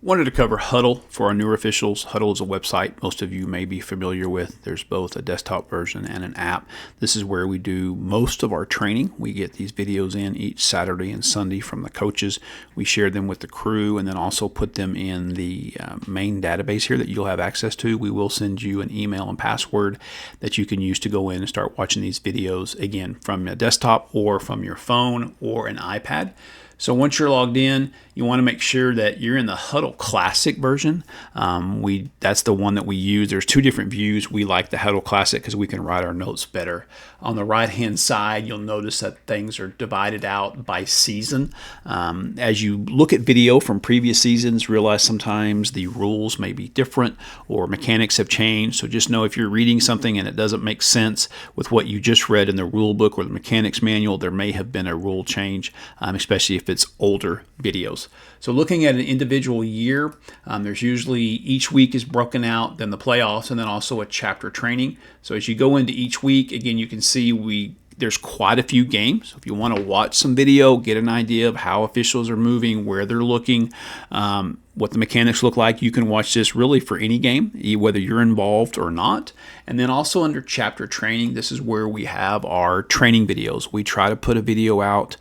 Wanted to cover Hudl for our newer officials. Hudl is a website most of you may be familiar with. There's both a desktop version and an app. This is where we do most of our training. We get these videos in each Saturday and Sunday from the coaches. We share them with the crew and then also put them in the main database here that you'll have access to. We will send you an email and password that you can use to go in and start watching these videos, again, from a desktop or from your phone or an iPad. So once you're logged in, you want to make sure that you're in the Hudl Classic version. That's the one that we use. There's two different views. We like the Hudl Classic because we can write our notes better. On the right-hand side, you'll notice that things are divided out by season. As you look at video from previous seasons, realize sometimes the rules may be different or mechanics have changed. So just know if you're reading something and it doesn't make sense with what you just read in the rule book or the mechanics manual, there may have been a rule change, especially if it's older videos. So looking at an individual year, there's usually each week is broken out, then the playoffs, and then also a chapter training. So as you go into each week, again, you can see there's quite a few games. So if you want to watch some video, get an idea of how officials are moving, where they're looking, what the mechanics look like, you can watch this really for any game, whether you're involved or not. And then also under chapter training, this is where we have our training videos. We try to put a video out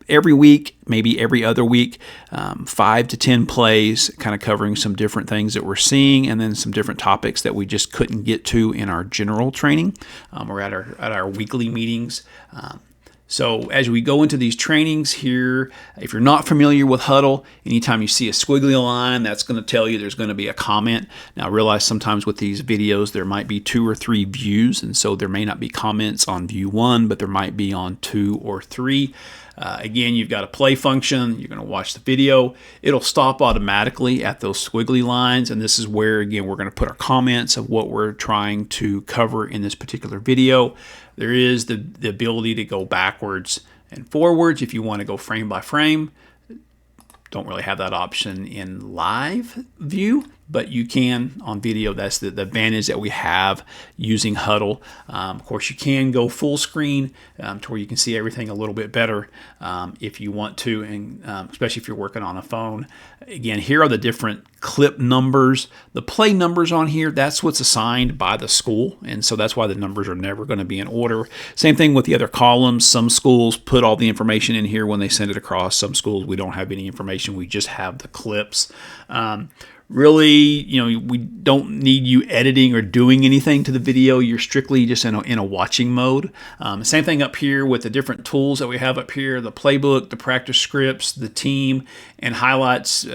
every week, maybe every other week, 5 to 10 plays, kind of covering some different things that we're seeing, and then some different topics that we just couldn't get to in our general training or at our weekly meetings. So as we go into these trainings here, if you're not familiar with Hudl, anytime you see a squiggly line, that's going to tell you there's going to be a comment. Now realize sometimes with these videos there might be 2 or 3 views, and so there may not be comments on view 1, but there might be on 2 or 3. Again, you've got a play function. You're going to watch the video. It'll stop automatically at those squiggly lines, and this is where, again, we're going to put our comments of what we're trying to cover in this particular video. There is the ability to go backwards and forwards if you want to go frame by frame. Don't really have that option in live view, but you can on video. That's the advantage that we have using Hudl. Of course, you can go full screen to where you can see everything a little bit better if you want to, and especially if you're working on a phone. Again, here are the different clip numbers. The play numbers on here, that's what's assigned by the school, and so that's why the numbers are never going to be in order. Same thing with the other columns. Some schools put all the information in here when they send it across. Some schools, we don't have any information. We just have the clips. Really, we don't need you editing or doing anything to the video. You're strictly just in a watching mode. Same thing up here with the different tools that we have up here, the playbook, the practice scripts, the team, and highlights.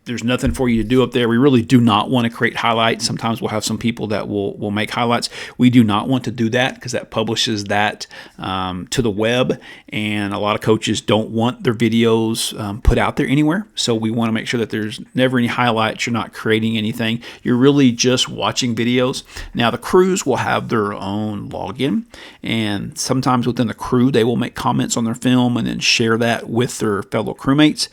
There's nothing for you to do up there. We really do not want to create highlights. Sometimes we'll have some people that will make highlights. We do not want to do that because that publishes that to the web, and a lot of coaches don't want their videos put out there anywhere. So we want to make sure that there's never any highlights. You're not creating anything. You're really just watching videos. Now the crews will have their own login, and sometimes within the crew they will make comments on their film and then share that with their fellow crewmates.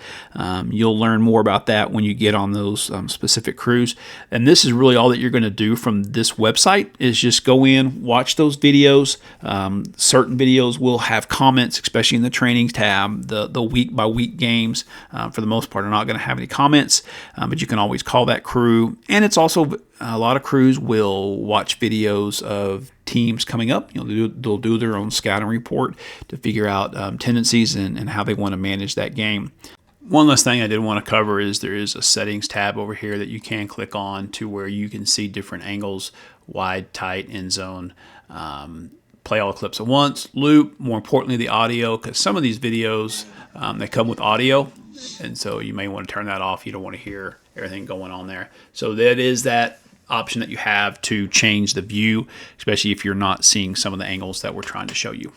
You'll learn more about that when you get on those specific crews. And this is really all that you're going to do from this website is just go in, watch those videos. Certain videos will have comments, especially in the trainings tab. The week by week games, for the most part, are not going to have any comments, but you can always call that crew. And it's also a lot of crews will watch videos of teams coming up. They'll do their own scouting report to figure out tendencies and how they want to manage that game. One last thing I did want to cover is there is a settings tab over here that you can click on to where you can see different angles, wide, tight, end zone, play all the clips at once, loop, more importantly the audio, because some of these videos, they come with audio, and so you may want to turn that off. You don't want to hear everything going on there. So that is that option that you have to change the view, especially if you're not seeing some of the angles that we're trying to show you.